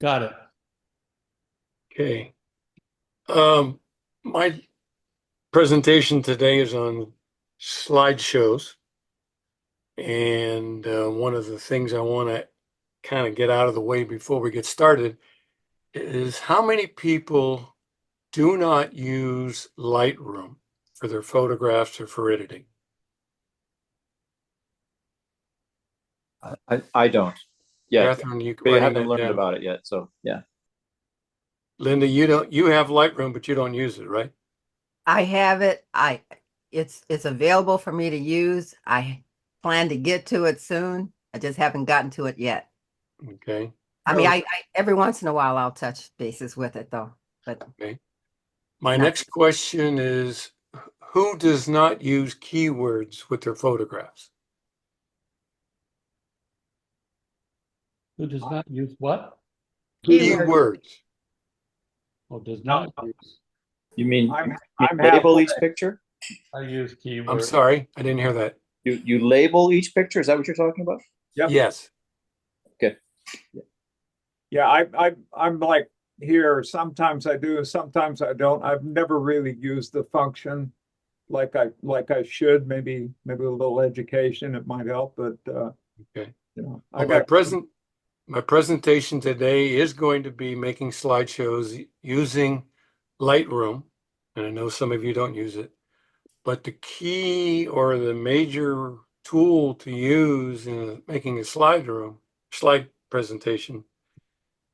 Got it. Okay. My presentation today is on slideshows. And one of the things I want to kind of get out of the way before we get started is how many people do not use Lightroom for their photographs or for editing? I don't yet. Catherine, you I writing haven't that learned down? about it yet. So yeah. Linda, you have Lightroom, but you don't use it, right? I have it. It's available for me to use. I plan to get to it soon. I just haven't gotten to it yet. Okay. I mean, I every once in a while I'll touch bases with it though. But Okay. My not next question is, who does not use keywords with their photographs? Who does not use what? Keywords. Or does not use? You mean I'm label halfway. each picture? I use I'm keywords. sorry, I didn't hear that. You label each picture? Is that what you're talking about? Yep. Yes. Okay. Yeah, I'm like here. Sometimes I do, sometimes I don't. I've never really used the function like I should. Maybe a little education, it might help, but Okay. I Well, got my presentation today is going to be making slideshows using Lightroom, and I know some of you don't use it, but the key or the major tool to use in making a slide presentation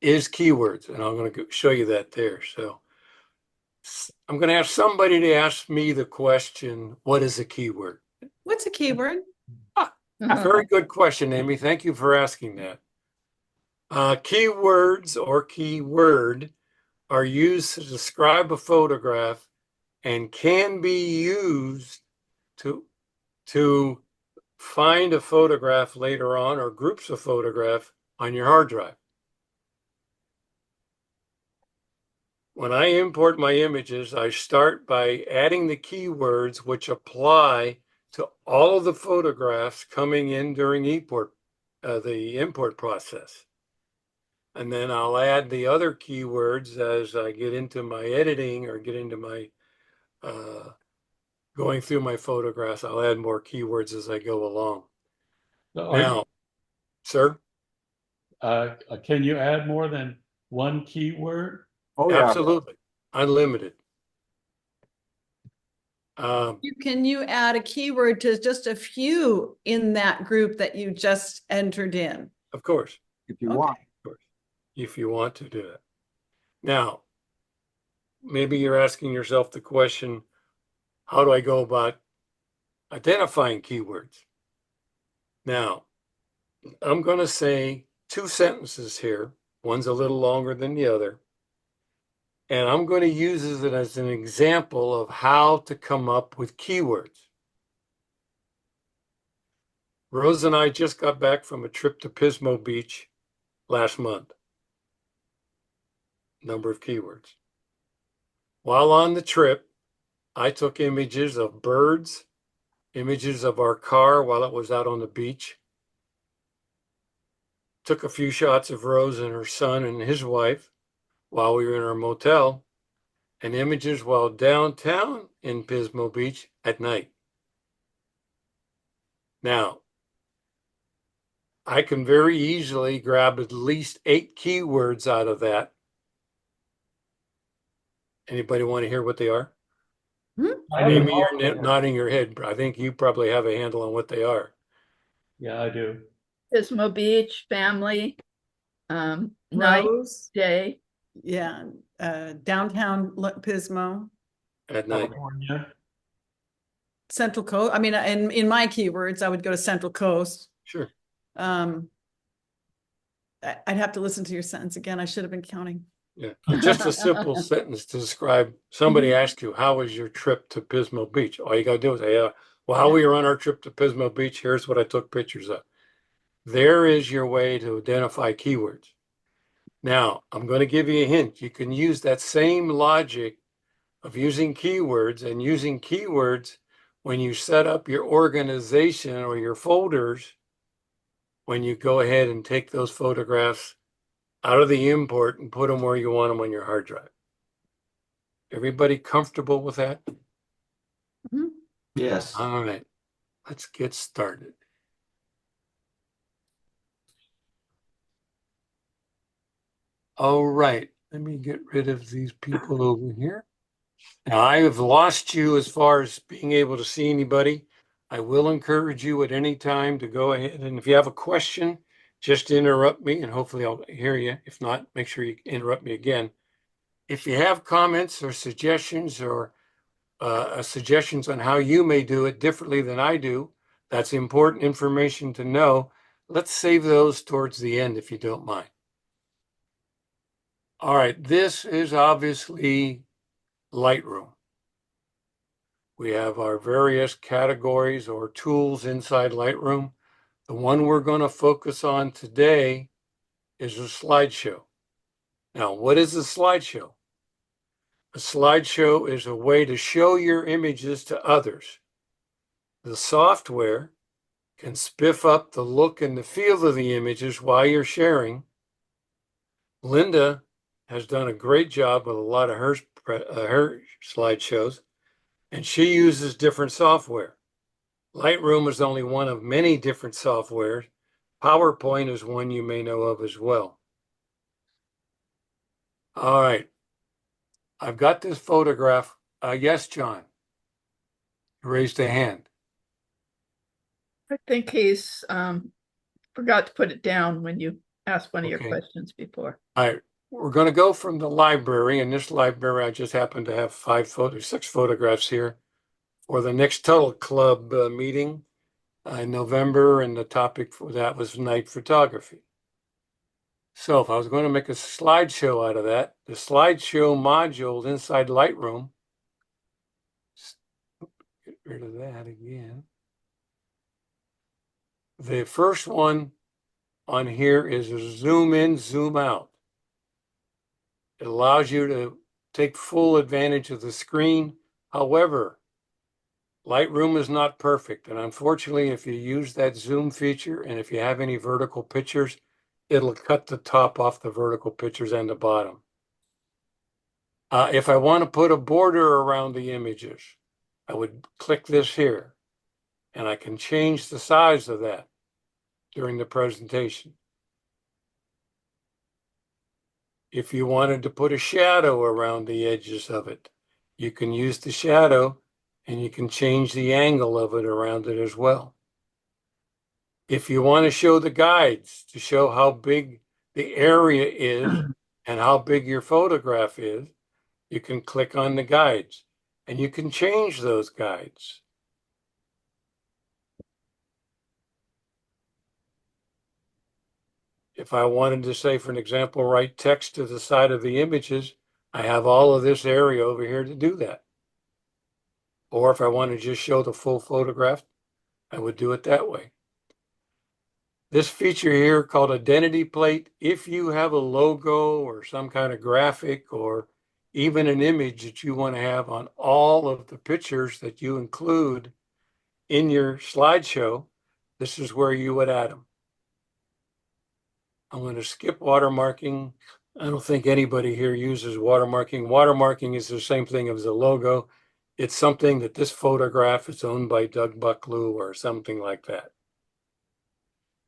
is keywords, and I'm going to show you that there. So I'm going to ask somebody to ask me the question, what is a keyword? What's a keyword? Very good question, Amy. Thank you for asking that. Keywords or keyword are used to describe a photograph and can be used to find a photograph later on or groups of photographs on your hard drive. When I import my images, I start by adding the keywords which apply to all of the photographs coming in during the import process. And then I'll add the other keywords as I get into my editing or get into my going through my photographs. I'll add more keywords as I go along. Now, sir, Can you add more than one keyword? oh yeah. absolutely, unlimited. Can you add a keyword to just a few in that group that you just entered in? Of course, If you Okay. want. if you want to do that. Now, maybe you're asking yourself the question, how do I go about identifying keywords? Now, I'm going to say two sentences here. One's a little longer than the other. And I'm going to use it as an example of how to come up with keywords. Rose and I just got back from a trip to Pismo Beach last month. Number of keywords. While on the trip, I took images of birds, images of our car while it was out on the beach. Took a few shots of Rose and her son and his wife while we were in our motel, and images while downtown in Pismo Beach at night. Now, I can very easily grab at least 8 keywords out of that. Anybody want to hear what they are? Amy, you're nodding your head. I think you probably have a handle on what they are. Yeah, I do. Pismo Beach, family, night, Rose, day. yeah, downtown Pismo, At night. California. Central Coast. I mean, in my keywords, I would go to Central Coast. Sure. I'd have to listen to your sentence again. I should have been counting. Yeah. Just a simple sentence to describe somebody asks you, how was your trip to Pismo Beach? All you got to do is say, well, while we were on our trip to Pismo Beach, here's what I took pictures of. There is your way to identify keywords. Now, I'm going to give you a hint. You can use that same logic of using keywords and using keywords when you set up your organization or your folders, when you go ahead and take those photographs out of the import and put them where you want them on your hard drive. Everybody comfortable with that? Yes. All right, let's get started. All right, let me get rid of these people over here. Now, I have lost you as far as being able to see anybody. I will encourage you at any time to go ahead, and if you have a question, just interrupt me and hopefully I'll hear you. If not, make sure you interrupt me again. If you have comments or suggestions or suggestions on how you may do it differently than I do, that's important information to know. Let's save those towards the end if you don't mind. All right, this is obviously Lightroom. We have our various categories or tools inside Lightroom. The one we're going to focus on today is a slideshow. Now, what is a slideshow? A slideshow is a way to show your images to others. The software can spiff up the look and the feel of the images while you're sharing. Linda has done a great job with a lot of her slideshows, and she uses different software. Lightroom is only one of many different softwares. PowerPoint is one you may know of as well. All right. I've got this photograph. Yes, John. You raised a hand. I think he's forgot to put it down when you asked one of your Okay. questions before. All right. We're going to go from the library. In this library, I just happen to have 6 photographs here for the next Tuttle Club meeting in November, and the topic for that was night photography. So if I was going to make a slideshow out of that, the slideshow module inside Lightroom, get rid of that again. The first one on here is a zoom in, zoom out. It allows you to take full advantage of the screen. However, Lightroom is not perfect. And unfortunately, if you use that zoom feature and if you have any vertical pictures, it'll cut the top off the vertical pictures and the bottom. If I want to put a border around the images, I would click this here and I can change the size of that during the presentation. If you wanted to put a shadow around the edges of it, you can use the shadow and you can change the angle of it around it as well. If you want to show the guides to show how big the area is and how big your photograph is, you can click on the guides and you can change those guides. If I wanted to say, for an example, write text to the side of the images, I have all of this area over here to do that. Or if I want to just show the full photograph, I would do it that way. This feature here called Identity Plate, if you have a logo or some kind of graphic or even an image that you want to have on all of the pictures that you include in your slideshow, this is where you would add them. I'm going to skip watermarking. I don't think anybody here uses watermarking. Watermarking is the same thing as a logo. It's something that this photograph is owned by Doug Bucklew or something like that.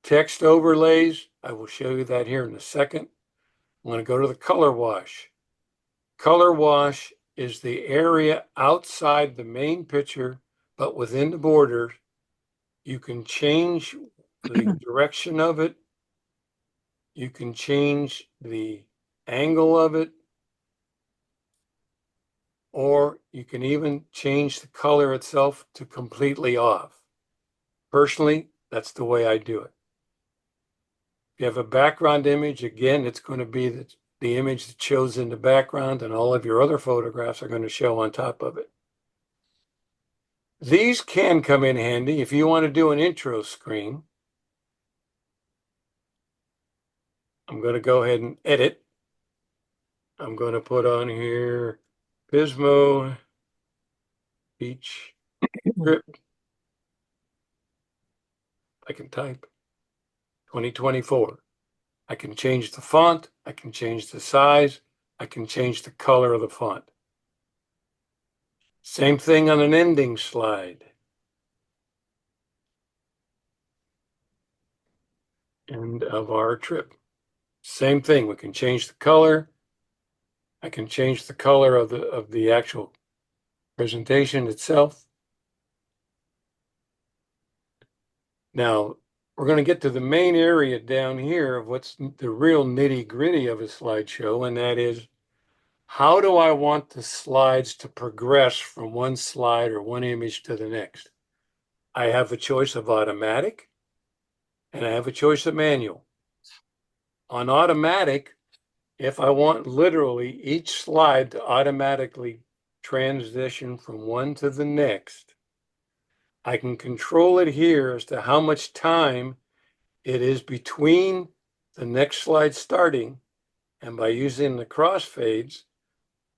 Text overlays, I will show you that here in a second. I'm going to go to the color wash. Color wash is the area outside the main picture, but within the border. You can change the direction of it. You can change the angle of it, or you can even change the color itself to completely off. Personally, that's the way I do it. If you have a background image, again, it's going to be the image that shows in the background, and all of your other photographs are going to show on top of it. These can come in handy if you want to do an intro screen. I'm going to go ahead and edit. I'm going to put on here Pismo Beach Trip. I can type 2024. I can change the font. I can change the size. I can change the color of the font. Same thing on an ending slide. End of our trip. Same thing. We can change the color. I can change the color of the actual presentation itself. Now, we're going to get to the main area down here of what's the real nitty-gritty of a slideshow, and that is, how do I want the slides to progress from one slide or one image to the next? I have a choice of automatic, and I have a choice of manual. On automatic, if I want literally each slide to automatically transition from one to the next, I can control it here as to how much time it is between the next slide starting. And by using the crossfades,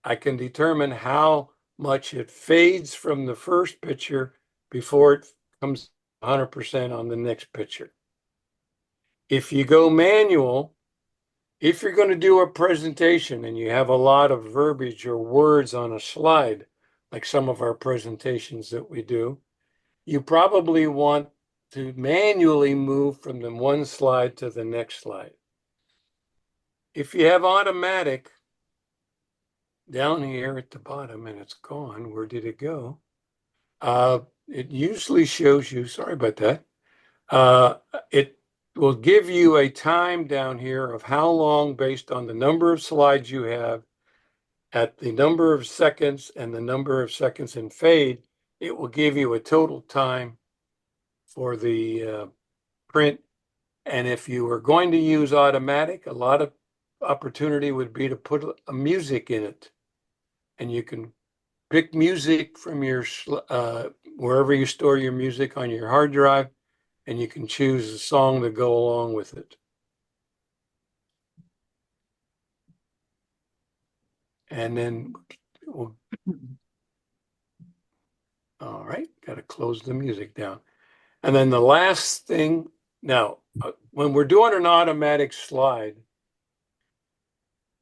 I can determine how much it fades from the first picture before it comes 100% on the next picture. If you go manual, if you're going to do a presentation and you have a lot of verbiage or words on a slide, like some of our presentations that we do, you probably want to manually move from the one slide to the next slide. If you have automatic down here at the bottom and it's gone, where did it go? It usually shows you, sorry about that. It will give you a time down here of how long, based on the number of slides you have, at the number of seconds and the number of seconds in fade, it will give you a total time for the print. And if you were going to use automatic, a lot of opportunity would be to put a music in it. And you can pick music from your wherever you store your music on your hard drive, and you can choose a song to go along with it. And then all right, got to close the music down. And then the last thing, now, when we're doing an automatic slide,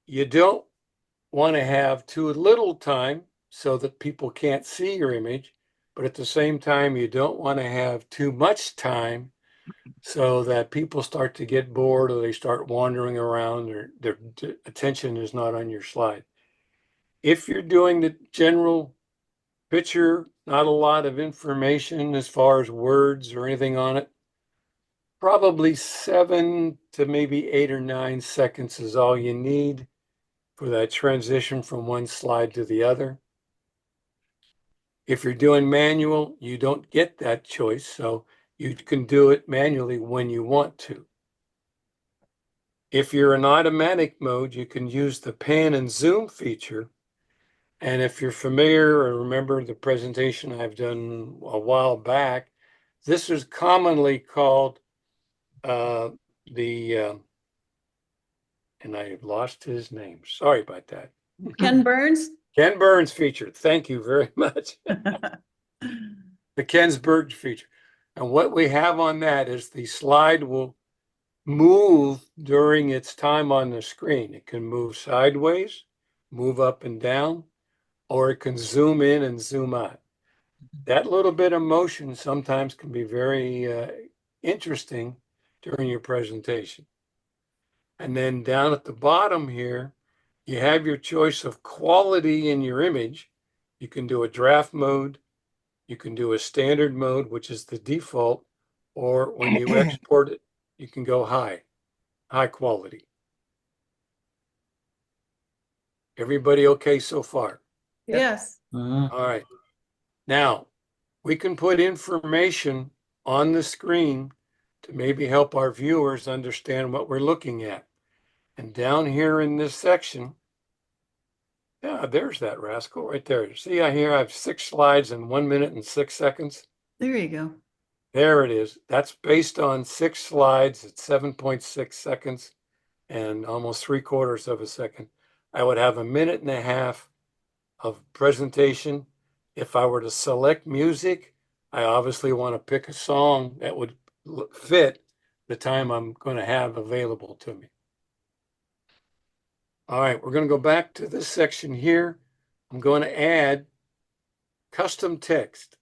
you don't want to have too little time so that people can't see your image, but at the same time, you don't want to have too much time so that people start to get bored or they start wandering around or their attention is not on your slide. If you're doing the general picture, not a lot of information as far as words or anything on it, probably 7 to maybe 8 or 9 seconds is all you need for that transition from one slide to the other. If you're doing manual, you don't get that choice, so you can do it manually when you want to. If you're in automatic mode, you can use the pan and zoom feature. And if you're familiar or remember the presentation I've done a while back, this is commonly called and I lost his name. Sorry about that. Ken Burns? Ken Burns feature. Thank you very much. The Ken's Burns feature. And what we have on that is the slide will move during its time on the screen. It can move sideways, move up and down, or it can zoom in and zoom out. That little bit of motion sometimes can be very interesting during your presentation. And then down at the bottom here, you have your choice of quality in your image. You can do a draft mode. You can do a standard mode, which is the default, or when you export it, you can go high quality. Everybody okay so far? Yes. All right. Now, we can put information on the screen to maybe help our viewers understand what we're looking at. And down here in this section, yeah, there's that rascal right there. See, I have 6 slides in 1 minute and 6 seconds. There you go. There it is. That's based on 6 slides at 7.6 seconds and almost 3/4 of a second. I would have 1.5 minutes of presentation. If I were to select music, I obviously want to pick a song that would fit the time I'm going to have available to me. All right, we're going to go back to this section here. I'm going to add custom text.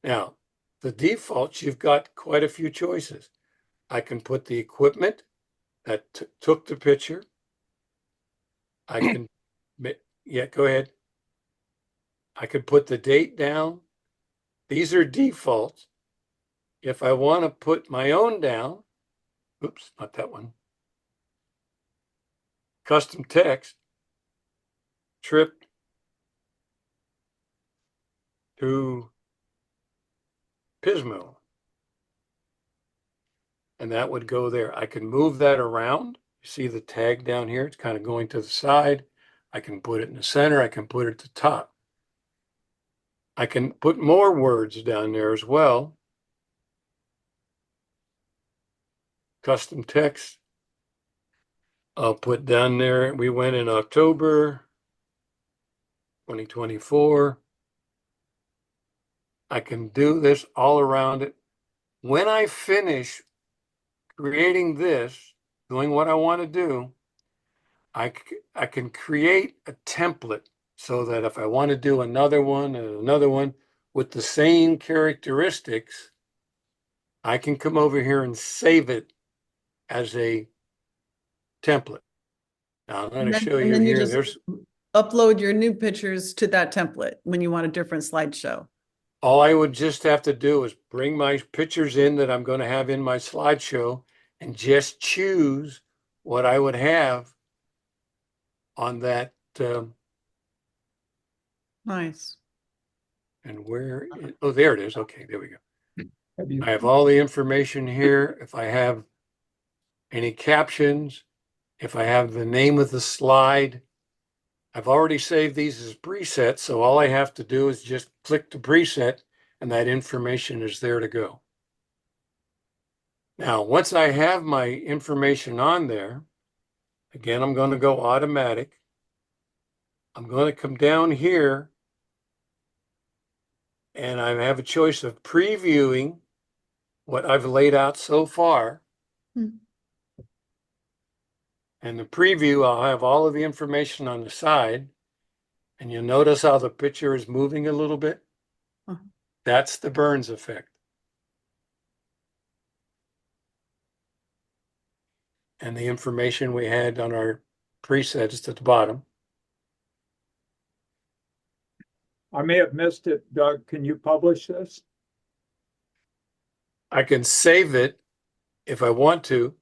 Now, the defaults, you've got quite a few choices. I can put the equipment that took the picture. I can, yeah, go ahead. I could put the date down. These are defaults. If I want to put my own down, oops, not that one. Custom text, trip to Pismo. And that would go there. I can move that around. You see the tag down here? It's kind of going to the side. I can put it in the center. I can put it at the top. I can put more words down there as well. Custom text. I'll put down there, we went in October 2024. I can do this all around it. When I finish creating this, doing what I want to do, I can create a template so that if I want to do another one and another one with the same characteristics, I can come over here and save it as a template. Now I'm going to show you then you here. just There's upload your new pictures to that template when you want a different slideshow. all I would just have to do is bring my pictures in that I'm going to have in my slideshow and just choose what I would have on that. Nice. And oh, there it is. Okay, there we go. Have you, I have all the information here. If I have any captions, if I have the name of the slide, I've already saved these as presets. So all I have to do is just click the preset and that information is there to go. Now, once I have my information on there, again, I'm going to go automatic. I'm going to come down here and I have a choice of previewing what I've laid out so far. Hmm. And the preview, I'll have all of the information on the side. And you'll notice how the picture is moving a little bit. Huh. That's the Burns effect. And the information we had on our presets at the bottom. I may have missed it, Doug. Can you publish this? I can save it if I want to.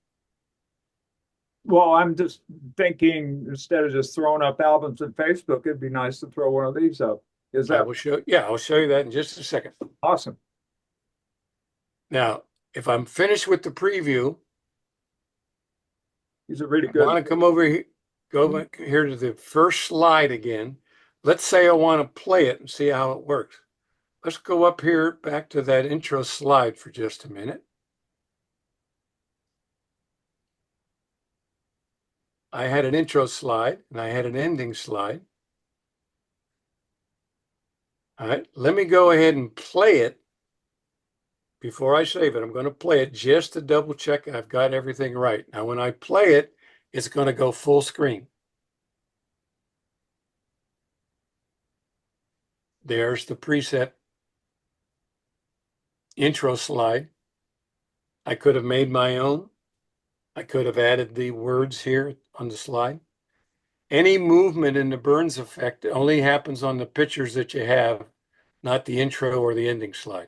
Well, I'm just thinking instead of just throwing up albums in Facebook, it'd be nice to throw one of these up. Is I that will show, yeah, I'll show you that in just a second. awesome? Now, if I'm finished with the preview, These are really I want good. to come over here, go back here to the first slide again. Let's say I want to play it and see how it works. Let's go up here back to that intro slide for just a minute. I had an intro slide and I had an ending slide. All right, let me go ahead and play it before I save it. I'm going to play it just to double check I've got everything right. Now, when I play it, it's going to go full screen. There's the preset intro slide. I could have made my own. I could have added the words here on the slide. Any movement in the Burns effect only happens on the pictures that you have, not the intro or the ending slide.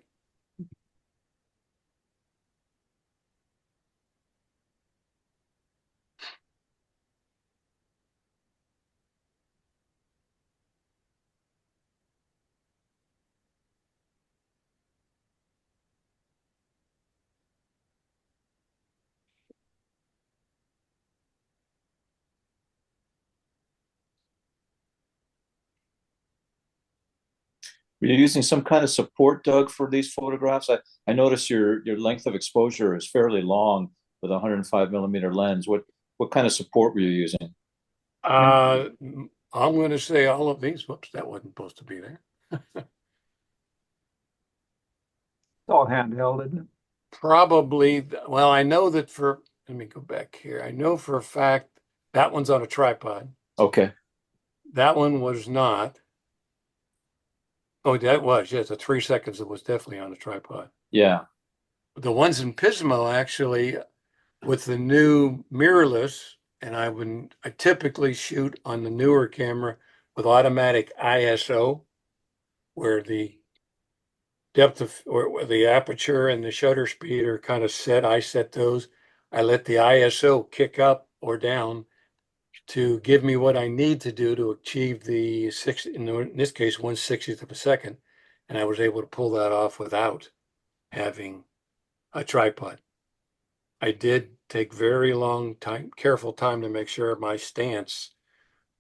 Are you using some kind of support, Doug, for these photographs? I notice your length of exposure is fairly long with a 105mm lens. What kind of support were you using? I'm going to say all of these. Whoops, that wasn't supposed to be there. It's all handheld, isn't it? Probably, well, I know that let me go back here. I know for a fact That one's on a tripod. Okay. That one was not. Oh, that was, yes, the 3 seconds, it was definitely on a tripod. Yeah. The ones in Pismo actually, with the new mirrorless, and I typically shoot on the newer camera with automatic ISO, where the depth of or the aperture and the shutter speed are kind of set. I set those. I let the ISO kick up or down to give me what I need to do to achieve the in this case, 1/60th of a second. And I was able to pull that off without having a tripod. I did take very long time, careful time to make sure my stance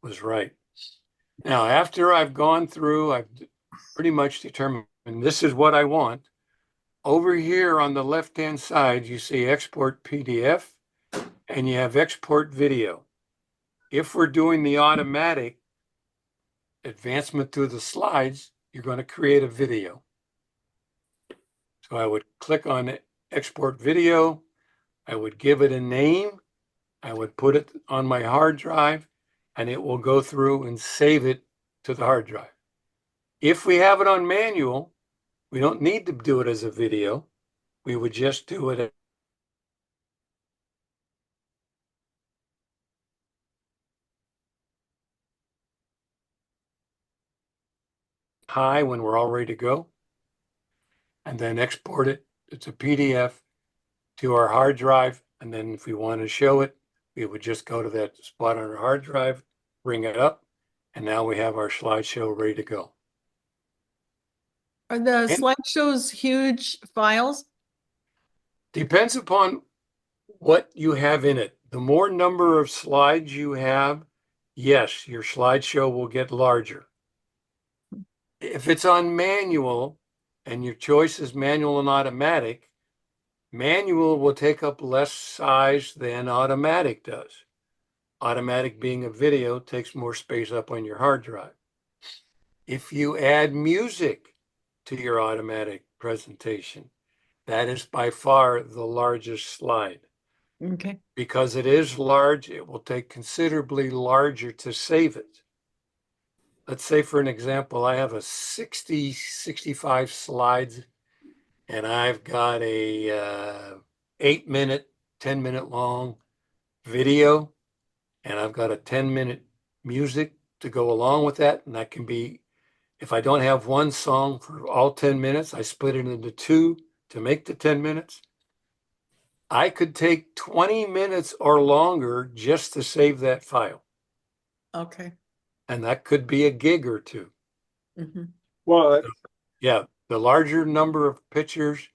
was right. Now, after I've gone through, I've pretty much determined this is what I want. Over here on the left-hand side, you see export PDF and you have export video. If we're doing the automatic advancement through the slides, you're going to create a video. So I would click on export video. I would give it a name. I would put it on my hard drive and it will go through and save it to the hard drive. If we have it on manual, we don't need to do it as a video. We would just do it high when we're all ready to go, and then export it. It's a PDF to our hard drive. And then if we want to show it, we would just go to that spot on our hard drive, bring it up, and now we have our slideshow ready to go. Are the And- slideshows huge files? Depends upon what you have in it. The more number of slides you have, yes, your slideshow will get larger. If it's on manual and your choice is manual and automatic, manual will take up less size than automatic does. Automatic, being a video, takes more space up on your hard drive. If you add music to your automatic presentation, that is by far the largest slide. Okay. Because it is large, it will take considerably larger to save it. Let's say, for an example, I have a 65 slides and I've got a 8-minute, 10-minute long video, and I've got a 10-minute music to go along with that. And that can be, if I don't have one song for all 10 minutes, I split it into two to make the 10 minutes. I could take 20 minutes or longer just to save that file. Okay. And that could be a gig or two. Mm-hmm. Well, Yeah, the larger number of pictures,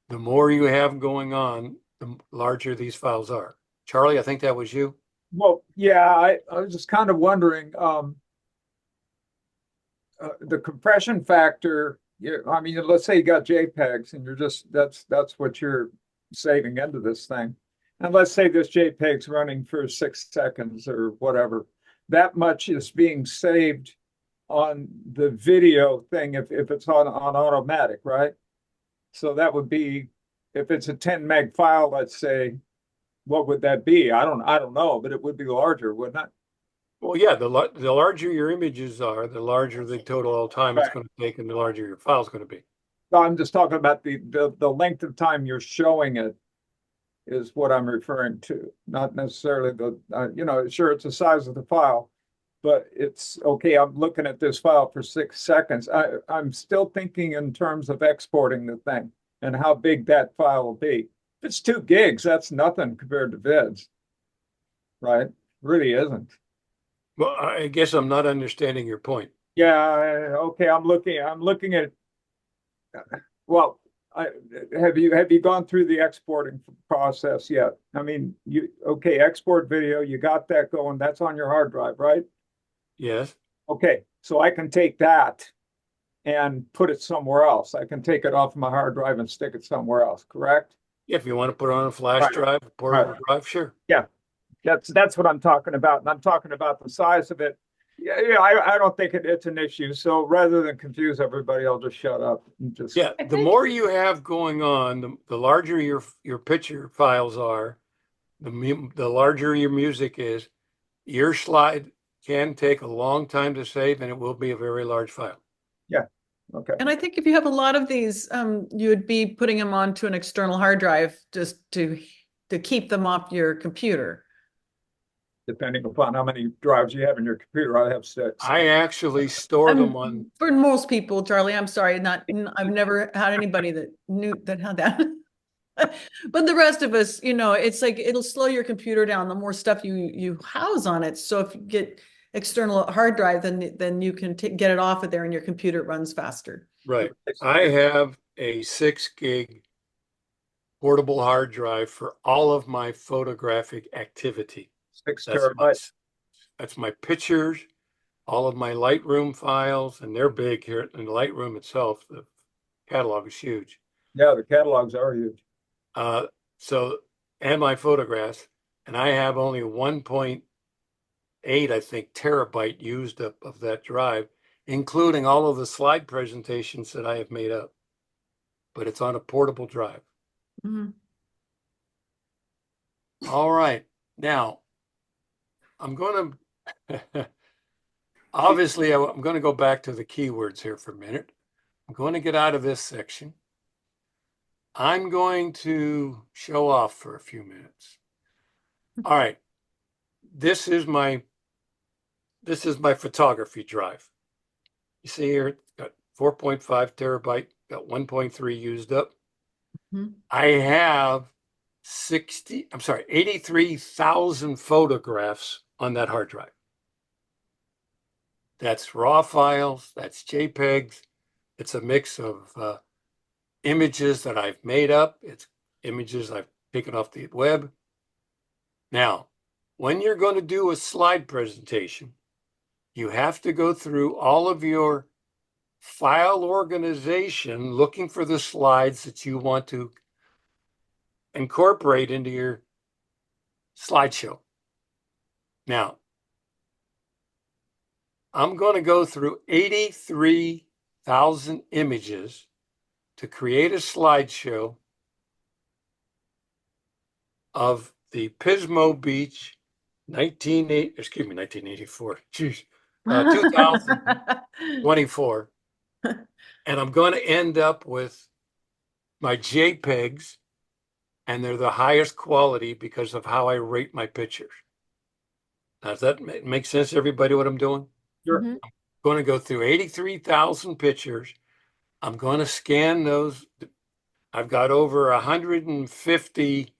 the more you have going on, the larger these files are. Charlie, I think that was you. well, yeah, I was just kind of wondering, the compression factor, I mean, let's say you got JPEGs and you're just, that's what you're saving into this thing. And let's say this JPEG's running for 6 seconds or whatever. That much is being saved on the video thing if it's on automatic, right? So that would be, if it's a 10 meg file, let's say, what would that be? I don't know, but it would be larger, wouldn't it? Well, yeah, the larger your images are, the larger the total time it's Right. going to take and the larger your file is going to be. No, I'm just talking about the length of time you're showing it is what I'm referring to, not necessarily the, sure, it's the size of the file, but it's, okay, I'm looking at this file for 6 seconds. I'm still thinking in terms of exporting the thing and how big that file will be. If it's 2 gigs, that's nothing compared to vids, right? Really isn't. Well, I guess I'm not understanding your point. Yeah, okay, I'm looking at, well, have you gone through the exporting process yet? I mean, okay, export video, you got that going, that's on your hard drive, right? Yes. Okay, so I can take that and put it somewhere else. I can take it off my hard drive and stick it somewhere else, correct? If you want to put it on a flash Right. drive, a portable Right. drive, sure. That's what I'm talking about. And I'm talking about the size of it. Yeah, I don't think it's an issue. So rather than confuse everybody, I'll just shut up and just. Yeah, I the think- more you have going on, the larger your picture files are, the larger your music is, your slide can take a long time to save, and it will be a very large file. Okay. And I think if you have a lot of these, you would be putting them onto an external hard drive just to keep them off your computer. Depending upon how many drives you have in your computer, I have 6. I actually store them on. For most people, Charlie, I'm sorry, I've never had anybody that had that. But the rest of us, it's like it'll slow your computer down the more stuff you house on it. So if you get external hard drive, then you can get it off of there and your computer runs faster. Right. I have a 6 gig portable hard drive for all of my photographic activity. 6 That's terabytes. that's my pictures, all of my Lightroom files, and they're big here in Lightroom itself. The catalog is huge. Yeah, the catalogs are huge. So, and my photographs, and I have only 1.8, I think, terabyte used up of that drive, including all of the slide presentations that I have made up. But it's on a portable drive. Mhm. All right. Now, I'm going to, obviously, I'm going to go back to the keywords here for a minute. I'm going to get out of this section. I'm going to show off for a few minutes. All right. This is my photography drive. You see here, it's got 4.5 terabyte, got 1.3 used up. Mhm. I have 83,000 photographs on that hard drive. That's raw files, that's JPEGs. It's a mix of images that I've made up. It's images I've taken off the web. Now, when you're going to do a slide presentation, you have to go through all of your file organization looking for the slides that you want to incorporate into your slideshow. Now, I'm going to go through 83,000 images to create a slideshow of the Pismo Beach 1984, 2024. And I'm going to end up with my JPEGs, and they're the highest quality because of how I rate my pictures. Now, does that make sense to everybody what I'm doing? Sure. Mhm. I'm going to go through 83,000 pictures. I'm going to scan those. I've got over 150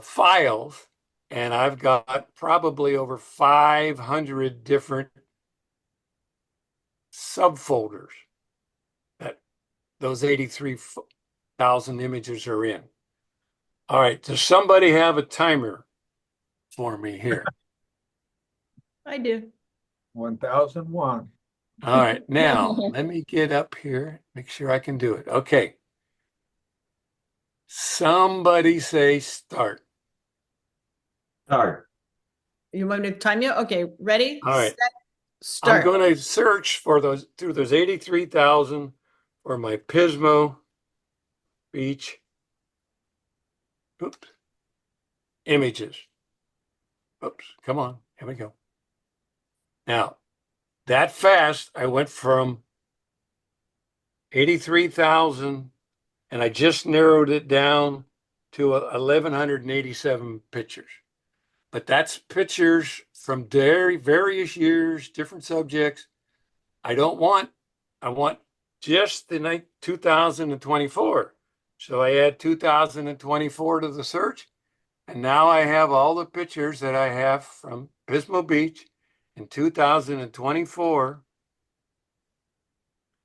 files, and I've got probably over 500 different subfolders that those 83,000 images are in. All right, does somebody have a timer for me here? I do. 1001. All right, now let me get up here, make sure I can do it. Okay. Somebody say start. Start. You want me to time you? Okay, ready? All right. Set, I'm start. going to search for through those 83,000 for my Pismo Beach images. Oops, come on, here we go. Now, that fast, I went from 83,000, and I just narrowed it down to 1,187 pictures. But that's pictures from various years, different subjects. I want just the 2024. So I add 2024 to the search. And now I have all the pictures that I have from Pismo Beach in 2024.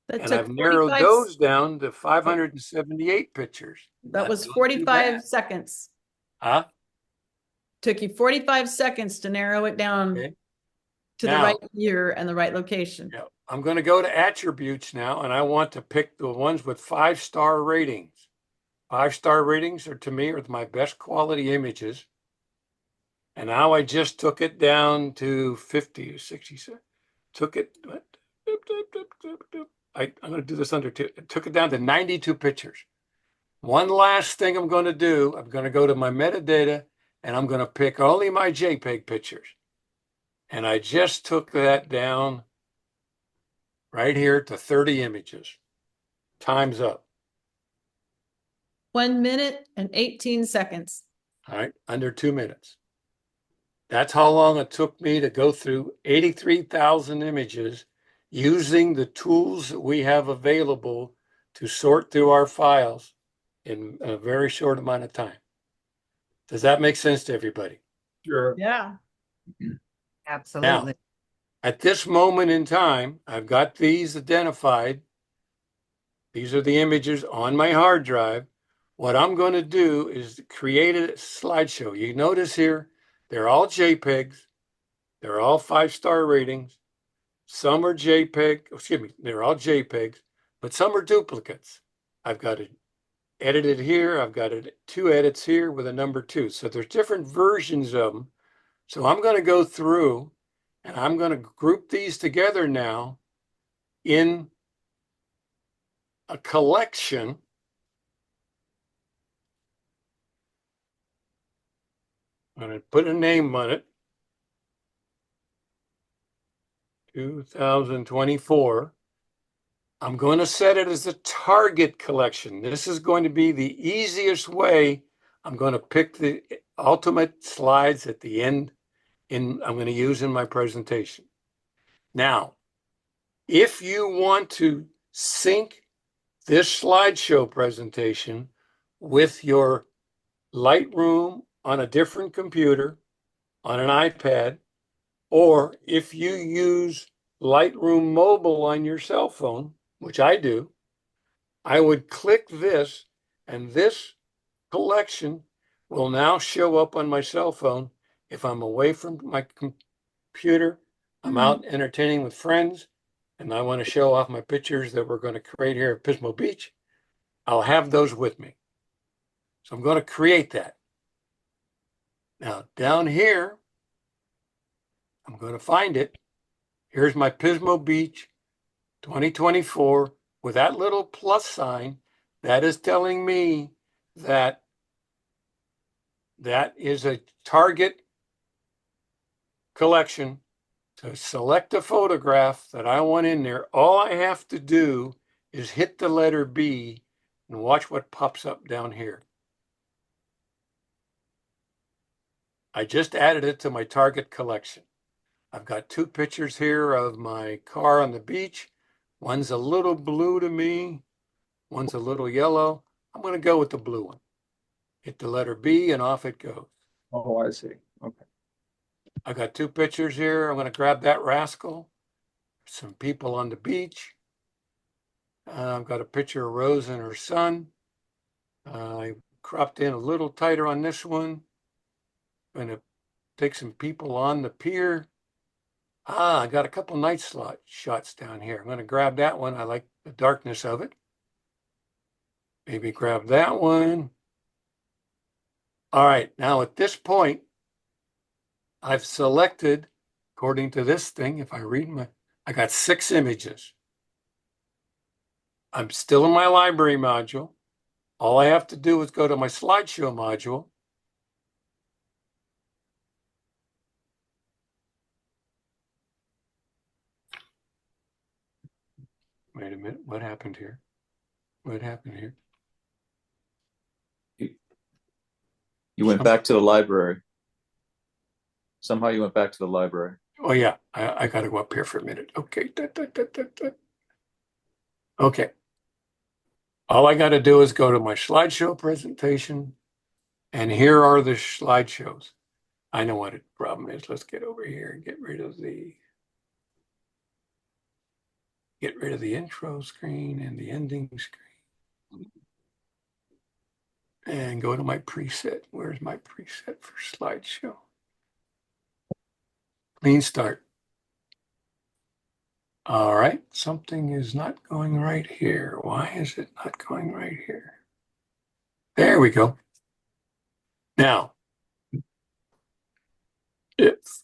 That And took I've narrowed 45 those down to 578 pictures. That Not was doing too 45 bad. seconds. Huh? Took you 45 seconds to narrow it down Okay. to the Now- right year and the right location. Yeah. I'm going to go to attributes now, and I want to pick the ones with 5-star ratings. 5-star ratings are, to me, are my best quality images. And now I just took it down to 50 or 60. Took it. I'm going to do this under two. Took it down to 92 pictures. One last thing I'm going to do, I'm going to go to my metadata, and I'm going to pick only my JPEG pictures. And I just took that down right here to 30 images. Time's up. 1 minute and 18 seconds. All right, under 2 minutes. That's how long it took me to go through 83,000 images using the tools that we have available to sort through our files in a very short amount of time. Does that make sense to everybody? Sure. Yeah. Absolutely. At this moment in time, I've got these identified. These are the images on my hard drive. What I'm going to do is create a slideshow. You notice here, they're all JPEGs. They're all 5-star ratings. Some are they're all JPEGs, but some are duplicates. I've got it edited here. I've got it 2 edits here with a number 2. So there's different versions of them. So I'm going to go through and I'm going to group these together now in a collection. I'm going to put a name on it. 2024. I'm going to set it as a target collection. This is going to be the easiest way. I'm going to pick the ultimate slides at the end I'm going to use in my presentation. Now, if you want to sync this slideshow presentation with your Lightroom on a different computer, on an iPad, or if you use Lightroom Mobile on your cell phone, which I do, I would click this, and this collection will now show up on my cell phone. If I'm away from my computer, I'm out entertaining with friends, and I want to show off my pictures that we're going to create here at Pismo Beach, I'll have those with me. So I'm going to create that. Now, down here, I'm going to find it. Here's my Pismo Beach 2024 with that little plus sign. That is telling me that that is a target collection. To select a photograph that I want in there, all I have to do is hit the letter B and watch what pops up down here. I just added it to my target collection. I've got 2 pictures here of my car on the beach. One's a little blue to me. One's a little yellow. I'm going to go with the blue one. Hit the letter B and off it goes. Oh, I see. Okay. I got 2 pictures here. I'm going to grab that rascal. Some people on the beach. I've got a picture of Rose and her son. I cropped in a little tighter on this one. I'm going to take some people on the pier. I got a couple night slot shots down here. I'm going to grab that one. I like the darkness of it. Maybe grab that one. All right, now at this point, I've selected, according to this thing, if I read I got 6 images. I'm still in my library module. All I have to do is go to my slideshow module. Wait a minute, what happened here? What happened here? You went back to the library. Somehow you went back to the library. Oh yeah, I got to go up here for a minute. Okay. Okay. All I got to do is go to my slideshow presentation, and here are the slideshows. I know what the problem is. Let's get over here and get rid of the intro screen and the ending screen. And go to my preset. Where's my preset for slideshow? Clean start. All right, something is not going right here. Why is it not going right here? There we go. Now, if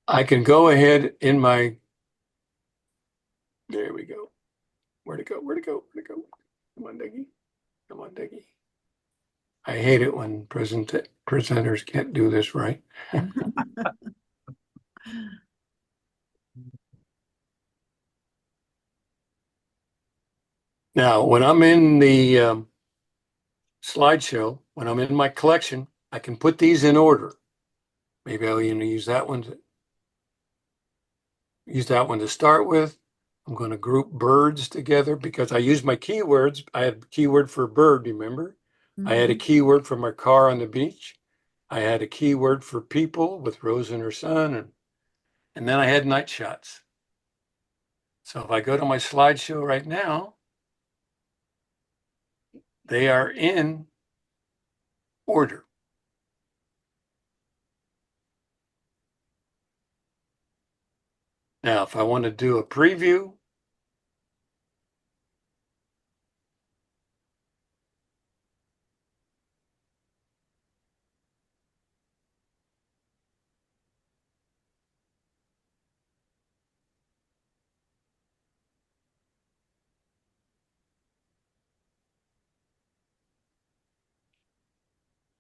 I can go ahead in my There we go. Where'd it go? Where'd it go? Where'd it go? Come on, Dougie. Come on, Dougie. I hate it when presenters can't do this right. Now, when I'm in the slideshow, when I'm in my collection, I can put these in order. Maybe I'll use that one to start with. I'm going to group birds together because I use my keywords. I had a keyword for bird, remember? I had a keyword for my car on the beach. I had a keyword for people with Rose and her son, and then I had night shots. So if I go to my slideshow right now, they are in order. Now, if I want to do a preview,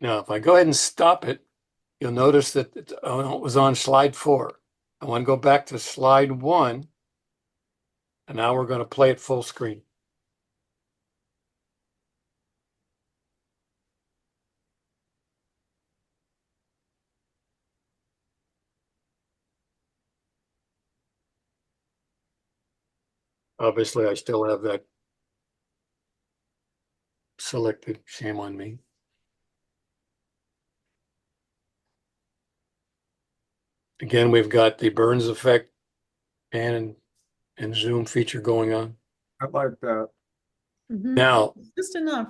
now if I go ahead and stop it, you'll notice that it was on slide 4. I want to go back to slide 1, and now we're going to play it full screen. Obviously, I still have that selected. Shame on me. Again, we've got the Burns effect and zoom feature going on. I like that. Now, Just enough.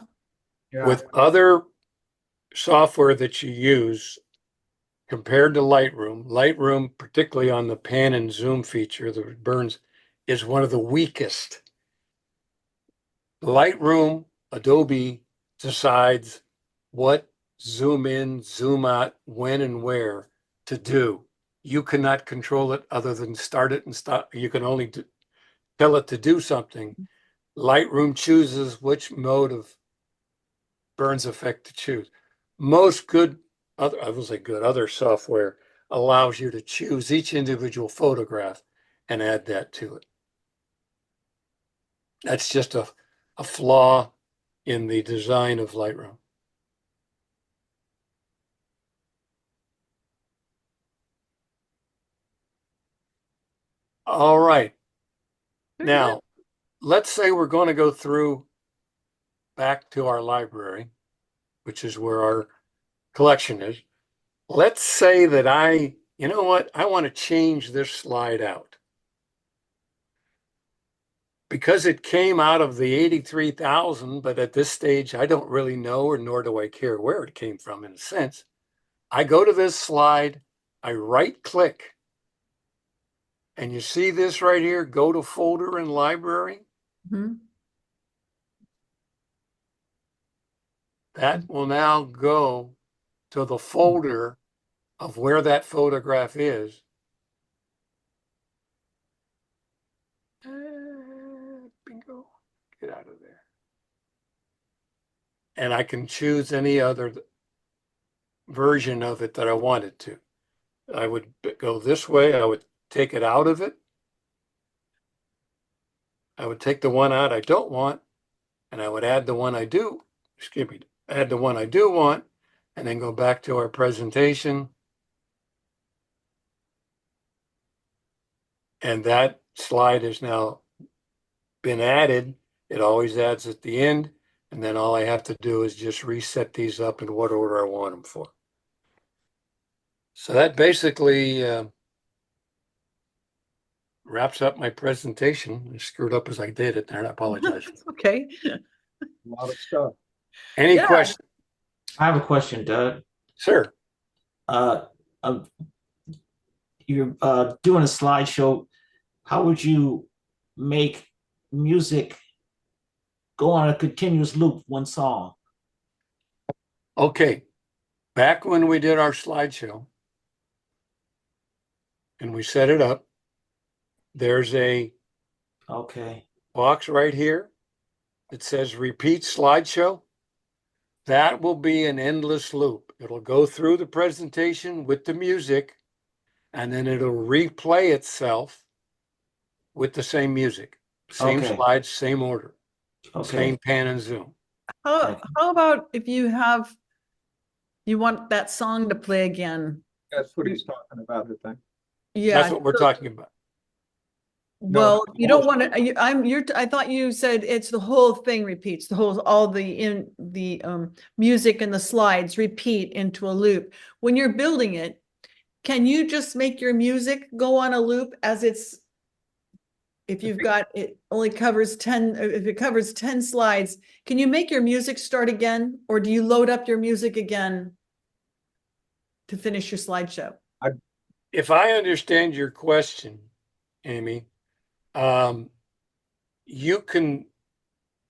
Yeah. with other software that you use compared to Lightroom, particularly on the pan and zoom feature, the Burns, is one of the weakest. Lightroom, Adobe decides what zoom in, zoom out, when and where to do. You cannot control it other than start it and stop. You can only tell it to do something. Lightroom chooses which mode of Burns effect to choose. Most good other software allows you to choose each individual photograph and add that to it. That's just a flaw in the design of Lightroom. All right. Now, let's say we're going to go through back to our library, which is where our collection is. Let's say that you know what? I want to change this slide out. Because it came out of the 83,000, but at this stage, I don't really know, or nor do I care where it came from in a sense. I go to this slide, I right click, and you see this right here, go to folder in library. That will now go to the folder of where that photograph is. Bingo, get out of there. And I can choose any other version of it that I wanted to. I would go this way. I would take it out of it. I would take the one out I don't want, and I would add the one I do, add the one I do want, and then go back to our presentation. And that slide has now been added. It always adds at the end. And then all I have to do is just reset these up in what order I want them for. So that basically wraps up my presentation. I screwed up as I did it there, and I apologize. Okay. A lot of stuff. Any Yeah. questions? I have a question, Doug. Sir. Uh, you're doing a slideshow. How would you make music go on a continuous loop, one song? Okay. Back when we did our slideshow and we set it up, there's a Okay. box right here. It says repeat slideshow. That will be an endless loop. It'll go through the presentation with the music, and then it'll replay itself with the same music, same Okay. slides, same order, Okay. same pan and zoom. How about if you want that song to play again? That's what he's talking about, I think. Yeah. That's what we're talking about. Well, No, you don't want to, I thought you said it's the whole thing repeats, all the music and the slides repeat into a loop. When you're building it, can you just make your music go on a loop if you've got, it only covers 10, if it covers 10 slides, can you make your music start again? Or do you load up your music again to finish your slideshow? If I understand your question, Amy, you can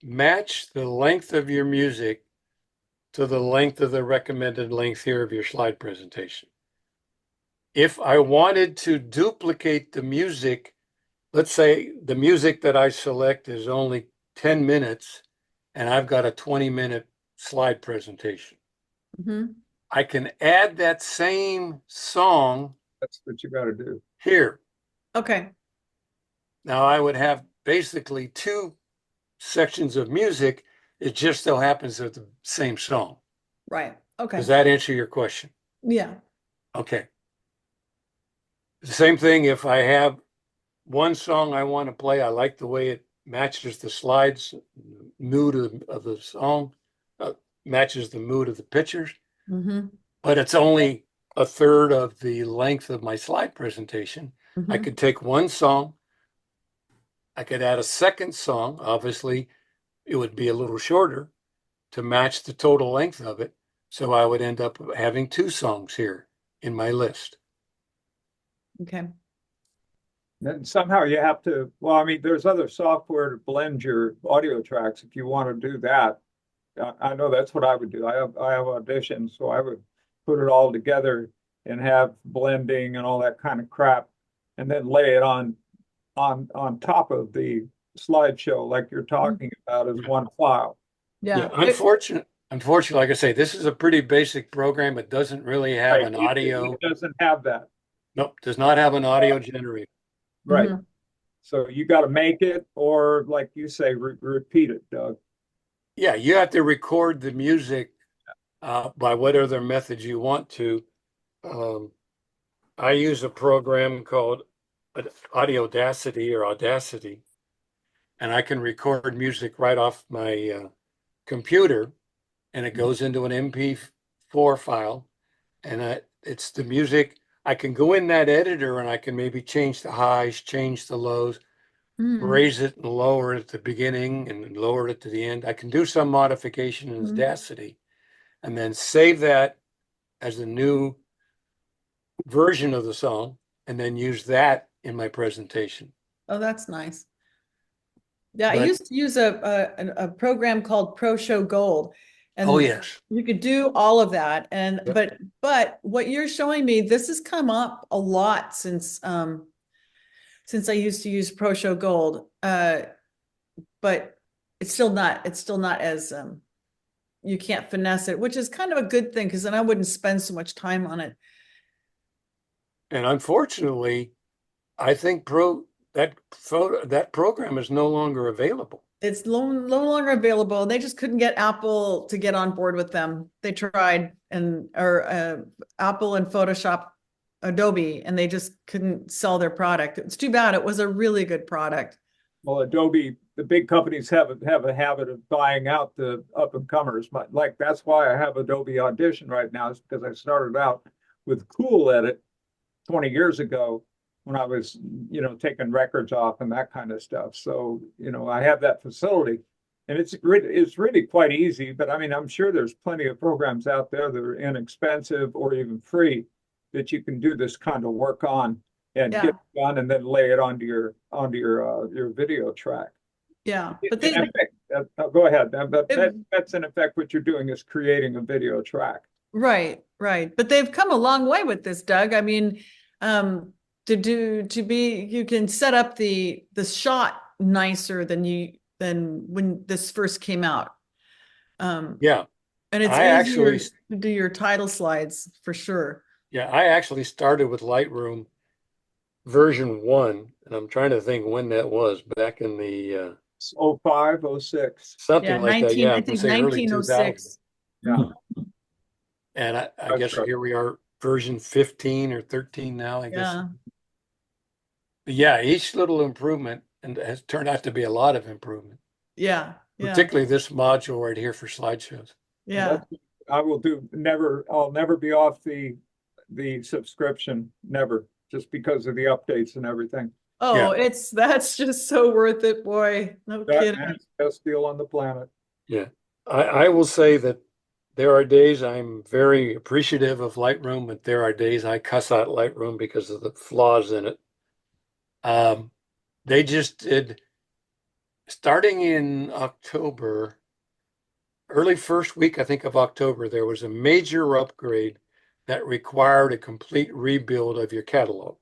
match the length of your music to the length of the recommended length here of your slide presentation. If I wanted to duplicate the music, let's say the music that I select is only 10 minutes and I've got a 20-minute slide presentation. Mhm. I can add that same song that's what you got to do. here. Okay. Now I would have basically two sections of music. It just so happens they're the same song. Right. Okay. Does that answer your question? Yeah. Okay. The same thing if I have one song I want to play, I like the way it matches the slides, mood of the song, matches the mood of the pictures, Mm-hmm. but it's only a third of the length of my slide presentation. I could take one song, I could add a second song. Obviously, it would be a little shorter to match the total length of it. So I would end up having two songs here in my list. Okay. Then somehow you have to, well, I mean, there's other software to blend your audio tracks if you want to do that. I know that's what I would do. I have Audition, so I would put it all together and have blending and all that kind of crap, and then lay it on top of the slideshow like you're talking about as one file. Yeah. Unfortunately, like I say, this is a pretty basic program. It doesn't really have Right. an audio. It doesn't have that. Nope, does not have an audio generator. Right. Mhm. So you got to make it, or like you say, repeat it, Doug. Yeah, you have to record the music by whatever method you want to. I use a program called Audacity, and I can record music right off my computer, and it goes into an MP4 file, and it's the music. I can go in that editor and I can maybe change the highs, change the lows, raise it and lower it at the beginning and lower it to the end. I can do some modification in Audacity and then save that as a new version of the song and then use that in my presentation. Oh, that's nice. Yeah, I But- used to use a program called Pro Show Gold. And Oh, yes. you could do all of that. And Yep. but what you're showing me, this has come up a lot since I used to use Pro Show Gold. But it's still not as you can't finesse it, which is kind of a good thing because then I wouldn't spend so much time on it. And unfortunately, I think that program is no longer available. It's no longer available. They just couldn't get Apple to get on board with them. They tried Apple and Photoshop, Adobe, and they just couldn't sell their product. It's too bad. It was a really good product. Well, Adobe, the big companies have a habit of buying out the up and comers. Like that's why I have Adobe Audition right now, is because I started out with Cool Edit 20 years ago when I was, taking records off and that kind of stuff. So, I have that facility, and it's really quite easy. But I mean, I'm sure there's plenty of programs out there that are inexpensive or even free that you can do this kind of work on and get it done, and then lay it onto your video track. Yeah, but In effect, go ahead. That's in effect what you're doing, is creating a video track. right. But they've come a long way with this, Doug. I mean, you can set up the shot nicer than when this first came out. Yeah, And it's I easier actually, to do your title slides for sure. yeah, I actually started with Lightroom version 1, and I'm trying to think when that was, back in the 05, 06. something Yeah, like that. Yeah, I I'm gonna think say early 2000. 1906. Yeah, And I that's guess right. here we are, version 15 or 13 now, I guess. Yeah. But yeah, each little improvement and has turned out to be a lot of improvement, Yeah. Yeah. particularly this module right here for slideshows. Yeah. I will I'll never be off the subscription, never, just because of the updates and everything. Oh, that's just so worth it, boy. No kidding. That's the best deal on the planet. Yeah, I will say that there are days I'm very appreciative of Lightroom, but there are days I cuss out Lightroom because of the flaws in it. They just did, starting in October, early first week, I think, of October, there was a major upgrade that required a complete rebuild of your catalog.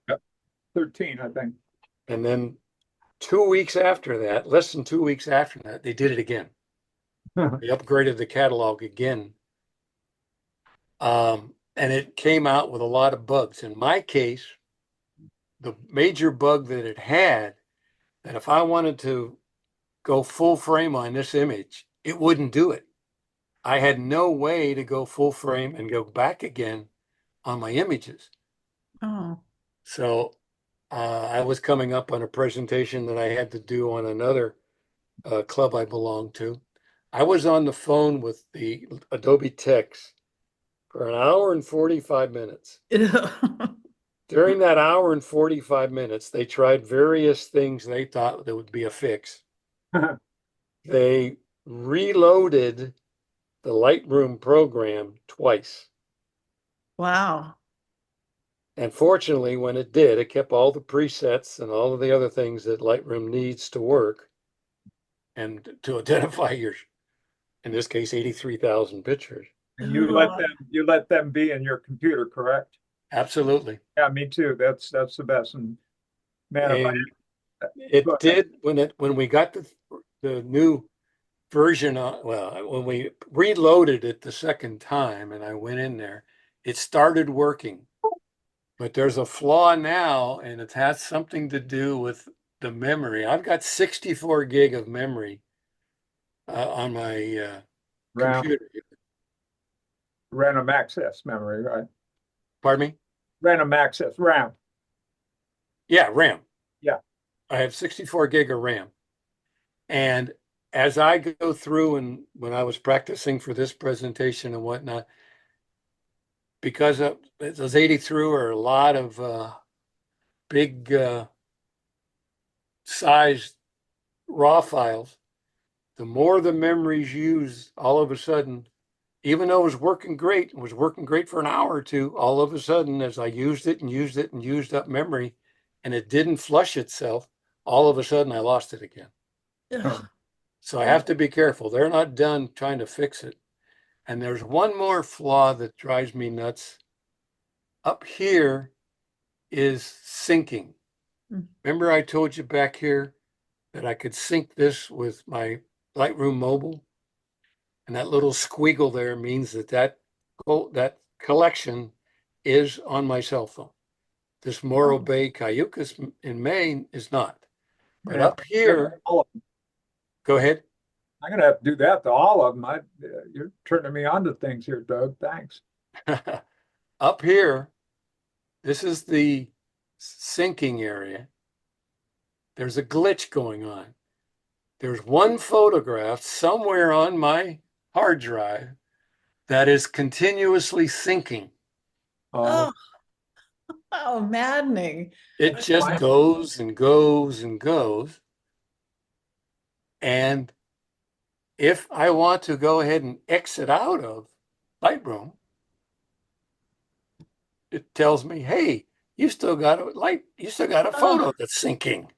13, I think. And then 2 weeks after that, less than 2 weeks after that, they did it again. They upgraded the catalog again. And it came out with a lot of bugs. In my case, the major bug that it had, that if I wanted to go full frame on this image, it wouldn't do it. I had no way to go full frame and go back again on my images. Oh. So I was coming up on a presentation that I had to do on another club I belonged to. I was on the phone with the Adobe techs for an hour and 45 minutes. During that hour and 45 minutes, they tried various things they thought that would be a fix. They reloaded the Lightroom program twice. Wow. And fortunately, when it did, it kept all the presets and all of the other things that Lightroom needs to work and to identify your, in this case, 83,000 pictures. And you let them be in your computer, correct? Absolutely. Yeah, me too. That's the best. And man, And it did when we got the new version when we reloaded it the second time and I went in there, it started working. But there's a flaw now, and it has something to do with the memory. I've got 64 gig of memory on my computer. Random access memory, right? Pardon me? Random access, RAM. Yeah, RAM. Yeah. I have 64 gig of RAM. And as I go through and when I was practicing for this presentation and whatnot, because those 83 are a lot of big sized raw files, the more the memory's used, all of a sudden, even though it was working great for an hour or two, all of a sudden, as I used it and used it and used up memory, and it didn't flush itself, all of a sudden I lost it again. Ugh. So I have to be careful. They're not done trying to fix it. And there's one more flaw that drives me nuts. Up here is syncing. Remember I told you back here that I could sync this with my Lightroom mobile? And that little squiggle there means that collection is on my cell phone. This Morro Bay Cayucas in Maine is not. But up here, go ahead. I'm going to have to do that to all of them. You're turning me on to things here, Doug. Thanks. Up here, this is the syncing area. There's a glitch going on. There's one photograph somewhere on my hard drive that is continuously syncing. Oh, maddening. It just goes and goes and goes. And if I want to go ahead and exit out of Lightroom, it tells me, hey, you still got a photo that's syncing.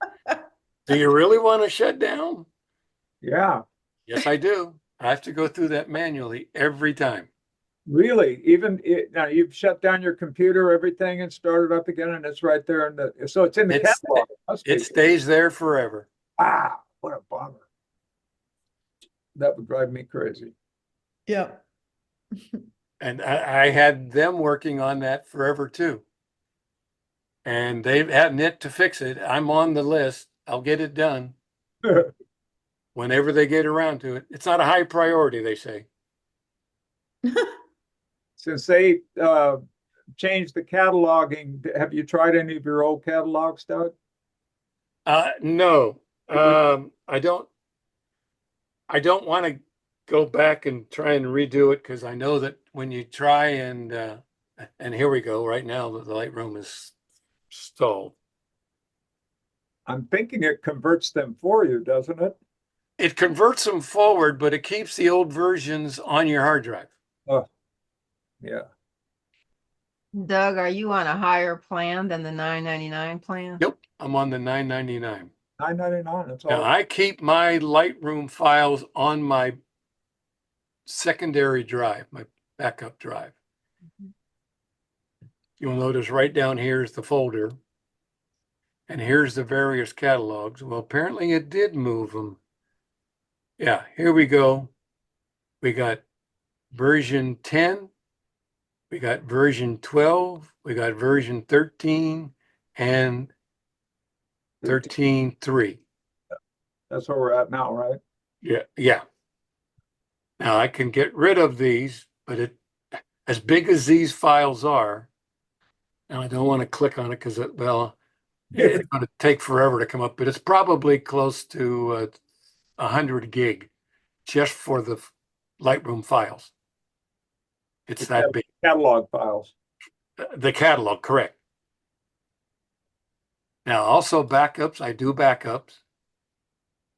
Do you really want to shut down? Yeah. Yes, I do. I have to go through that manually every time. Really? Now you've shut down your computer, everything, and started up again, and it's right there so it's in the catalog. It stays there forever. Ah, what a bummer. That would drive me crazy. Yep. And I had them working on that forever too. And they've had it to fix it. I'm on the list. I'll get it done whenever they get around to it. It's not a high priority, they say. Since they changed the cataloging, have you tried any of your old catalogs, Doug? No, I don't want to go back and try and redo it because I know that when you try and here we go, right now the Lightroom is stalled. I'm thinking it converts them for you, doesn't it? It converts them forward, but it keeps the old versions on your hard drive. Oh, yeah. Doug, are you on a higher plan than the $9.99 plan? Nope, I'm on the $9.99. $9.99. That's Now all. I keep my Lightroom files on my secondary drive, my backup drive. You'll notice right down here is the folder. And here's the various catalogs. Well, apparently it did move them. Yeah, here we go. We got version 10. We got version 12. We got version 13 and 13.3. That's where we're at now, right? Yeah. Now I can get rid of these, but as big as these files are, and I don't want to click on it because it's going to take forever to come up, but it's probably close to 100 gig just for the Lightroom files. It's that big. Catalog files. The catalog, correct. Now, also backups, I do backups.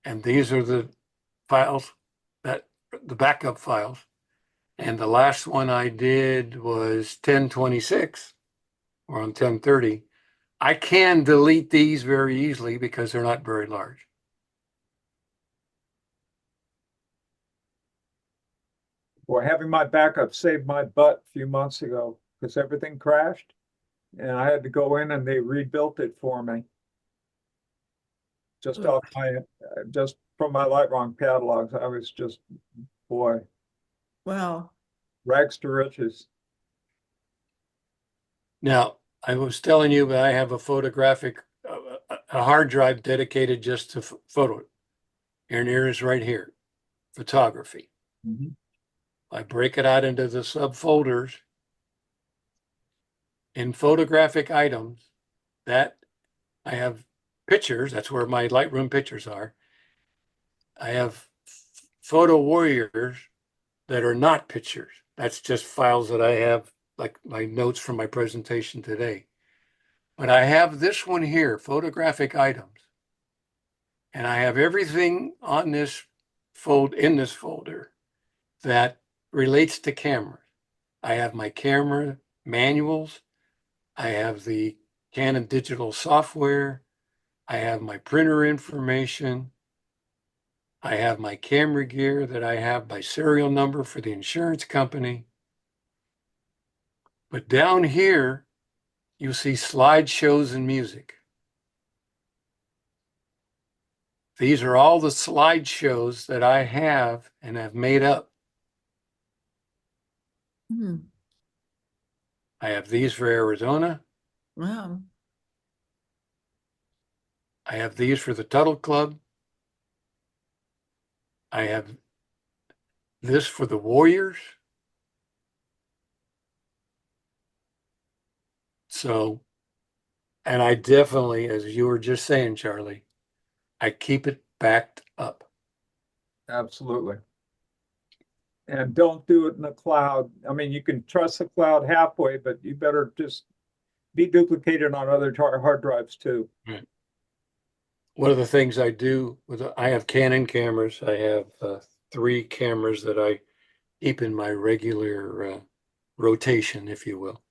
And these are the files, the backup files. And the last one I did was 1026 or on 1030. I can delete these very easily because they're not very large. Boy, having my backup saved my butt a few months ago because everything crashed and I had to go in and they rebuilt it for me. Just off just from my Lightroom catalogs. I was just, boy, Wow. rags to riches. Now, I was telling you that I have a photographic, a hard drive dedicated just to photo. And here is right here, photography. Mm-hmm. I break it out into the subfolders. In photographic items, that I have pictures. That's where my Lightroom pictures are. I have photo warriors that are not pictures. That's just files that I have, like my notes from my presentation today. But I have this one here, photographic items. And I have everything on this in this folder that relates to cameras. I have my camera manuals. I have the Canon digital software. I have my printer information. I have my camera gear that I have by serial number for the insurance company. But down here, you see slideshows and music. These are all the slideshows that I have and have made up. Hmm. I have these for Arizona. Wow. I have these for the Tuttle Club. I have this for the Warriors. So, and I definitely, as you were just saying, Charlie, I keep it backed up. Absolutely. And don't do it in the cloud. I mean, you can trust the cloud halfway, but you better just be duplicated on other hard drives too. Right. One of the things I do I have Canon cameras. I have 3 cameras that I keep in my regular rotation, if you will.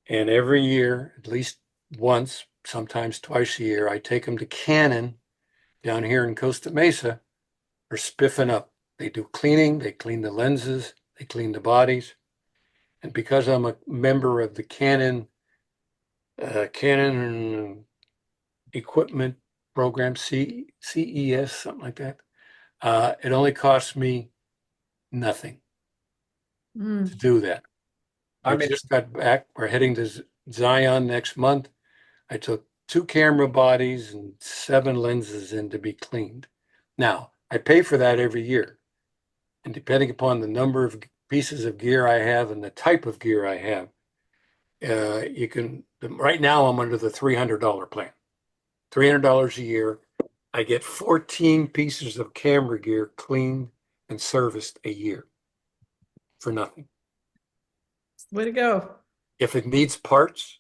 And every year, at least once, sometimes twice a year, I take them to Canon down here in Costa Mesa for spiffing up. They do cleaning, they clean the lenses, they clean the bodies. And because I'm a member of the Canon equipment program, CES, something like that. It only costs me nothing Mm. to do that. I I mean, just got back. We're heading to Zion next month. I took 2 camera bodies and 7 lenses in to be cleaned. Now, I pay for that every year. And depending upon the number of pieces of gear I have and the type of gear I have, you can, right now I'm under the $300 plan. $300 a year. I get 14 pieces of camera gear cleaned and serviced a year for nothing. Way to go. If it needs parts,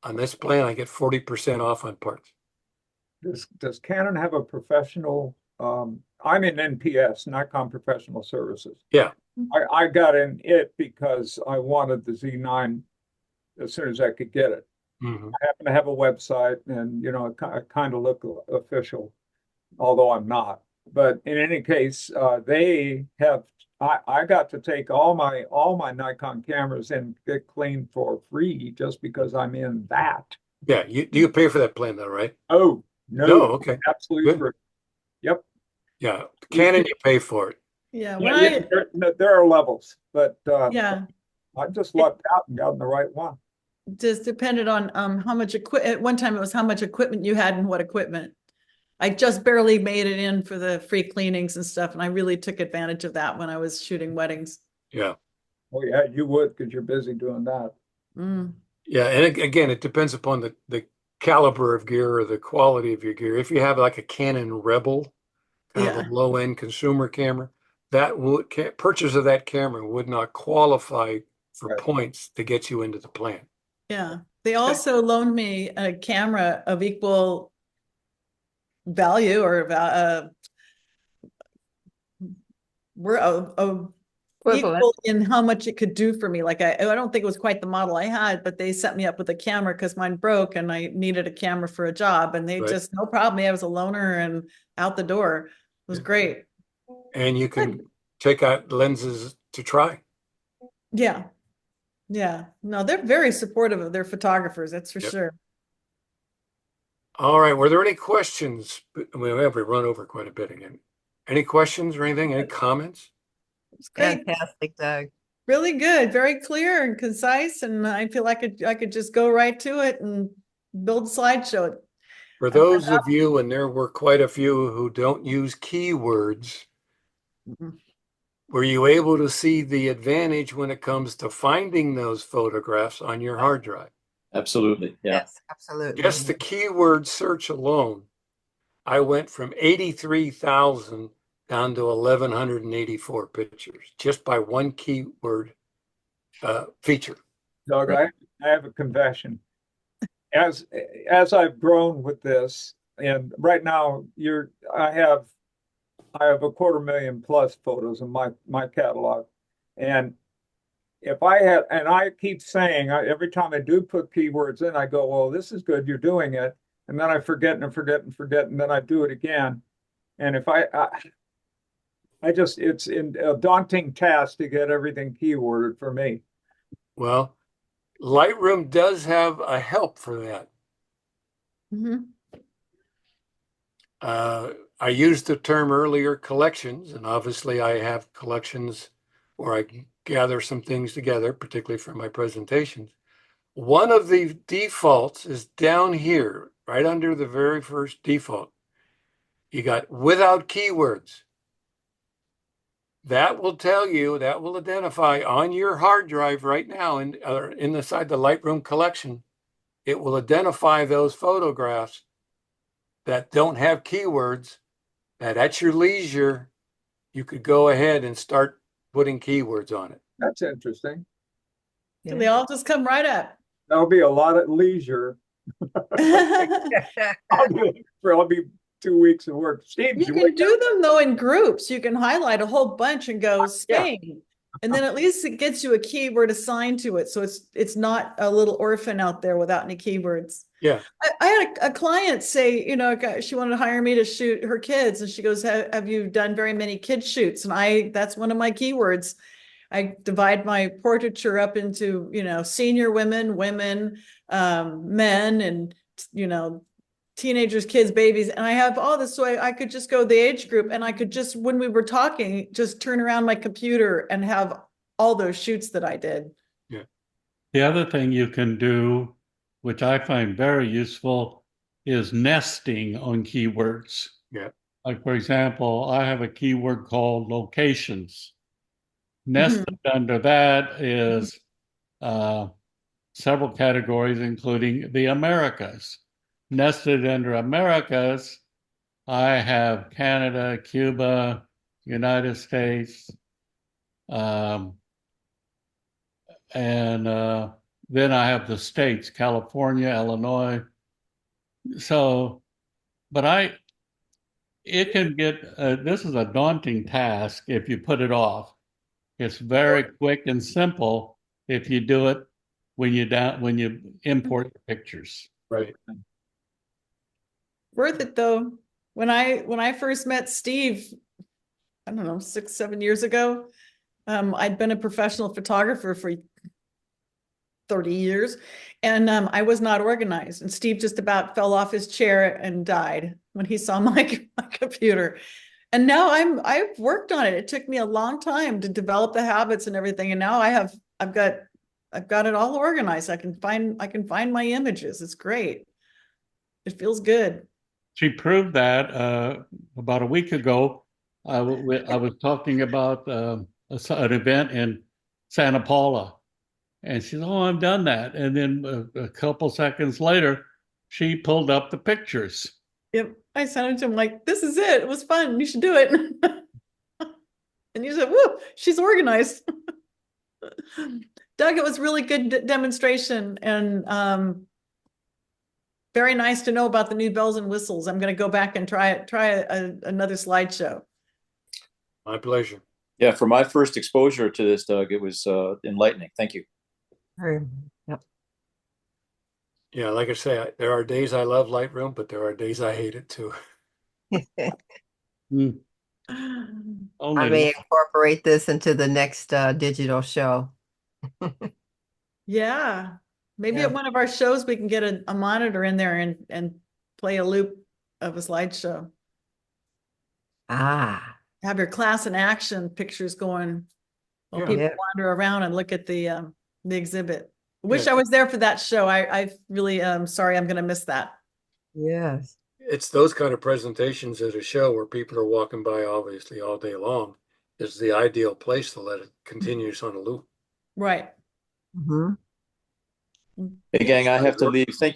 on this plan, I get 40% off on parts. does Canon have a professional, I'm in NPS, Nikon Professional Services. Yeah. I got in it because I wanted the Z9 as soon as I could get it. Mhm. I happen to have a website and, you know, I kind of look official, although I'm not. But in any case, they have, I got to take all my Nikon cameras and get cleaned for free just because I'm in that. Yeah. Do you pay for that plan though, right? Oh, No, no, okay. absolutely Good. free. Yep. Yeah. Canon, you pay for it. Yeah. Yeah, When yeah, there are levels, but yeah, I just lucked out and got in the right one. just depended on how much equipment. At one time it was how much equipment you had and what equipment. I just barely made it in for the free cleanings and stuff, and I really took advantage of that when I was shooting weddings. Yeah. Oh yeah, you would because you're busy doing that. Mm. Yeah. And again, it depends upon the caliber of gear or the quality of your gear. If you have like a Canon Rebel, kind of Yeah. a low-end consumer camera, that would purchase of that camera would not qualify for Right. points to get you into the plan. Yeah. They also loaned me a camera of equal value or we're Equivalent. equal in how much it could do for me. Like I don't think it was quite the model I had, but they set me up with a camera because mine broke and I needed a camera for a job, and they Right. just no problem. I was a loaner and out the door. It was Yeah. great. And you can take out lenses to try. Yeah. Yeah. No, they're very supportive of their photographers. That's for Yep. sure. All right. Were there any questions? We have run over quite a bit again. Any questions or anything? Any comments? It's great. Fantastic, Doug. Really good. Very clear and concise. And I feel like I could just go right to it and build a slideshow. For those of you, and there were quite a few who don't use keywords, Mhm. were you able to see the advantage when it comes to finding those photographs on your hard drive? Absolutely. Yeah. Yes, absolutely. Just the keyword search alone, I went from 83,000 down to 1,184 pictures just by one keyword feature. Doug, Right. I have a confession. As I've grown with this, and right now I have a 250,000 plus photos in my catalog. And if I had, and I keep saying, every time I do put keywords in, I go, well, this is good, you're doing it. And then I forget and forget and forget, and then I do it again. And if I just, it's a daunting task to get everything keyworded for me. Well, Lightroom does have a help for that. Mhm. I used the term earlier, collections, and obviously I have collections where I gather some things together, particularly for my presentations. One of the defaults is down here, right under the very first default. You got without keywords. That will tell you, that will identify on your hard drive right now inside the Lightroom collection. It will identify those photographs that don't have keywords, that at your leisure, you could go ahead and start putting keywords on it. That's interesting. So they all just come right up. That'll be a lot at leisure. I'll be 2 weeks of work. Steve, You can do them though in groups. You can highlight a whole bunch and go Spain. And then at least it gets you a keyword assigned to it. So it's not a little orphan out there without any keywords. Yeah. I had a client say, she wanted to hire me to shoot her kids. And she goes, have you done very many kids shoots? And that's one of my keywords. I divide my portraiture up into, senior women, men, and, teenagers, kids, babies, and I have all this, so I could just go the age group, and I could just, when we were talking, just turn around my computer and have all those shoots that I did. The other thing you can do, which I find very useful, is nesting on keywords. Yeah. Like, for example, I have a keyword called locations. Nested under that is several categories, including the Americas. Nested under Americas, I have Canada, Cuba, United States, and then I have the states, California, Illinois. So, but it can get, this is a daunting task if you put it off. It's very quick and simple if you do it when you import your pictures. Right. Worth it though. When I first met Steve, I don't know, 6, 7 years ago, I'd been a professional photographer for 30 years, and I was not organized. And Steve just about fell off his chair and died when he saw my computer. And now I've worked on it. It took me a long time to develop the habits and everything. And now I've got it all organized. I can find my images. It's great. It feels good. She proved that about a week ago. I was talking about an event in Santa Paula, and she said, "Oh, I've done that." And then a couple seconds later, she pulled up the pictures. Yep. I sent it to him like, "This is it. It was fun. You should do it." And you said, "Woo, she's organized." Doug, it was really good demonstration, and very nice to know about the new bells and whistles. I'm going to go back and try another slideshow. My pleasure. Yeah, for my first exposure to this, Doug, it was enlightening. Thank you. Yep. Yeah, like I say, there are days I love Lightroom, but there are days I hate it too. Mm. I Only may incorporate this into the next digital show. Yeah. Maybe Yeah. at one of our shows, we can get a monitor in there and play a loop of a slideshow. Ah, Have your class in action pictures going while Yeah. people Yeah. wander around and look at the exhibit. Wish Yeah. I was there for that show. I really sorry, I'm going to miss that. yes. It's those kind of presentations at a show where people are walking by obviously all day long is the ideal place to let it continues on a loop. Right. Mhm. Hey, gang, I have to leave. Thank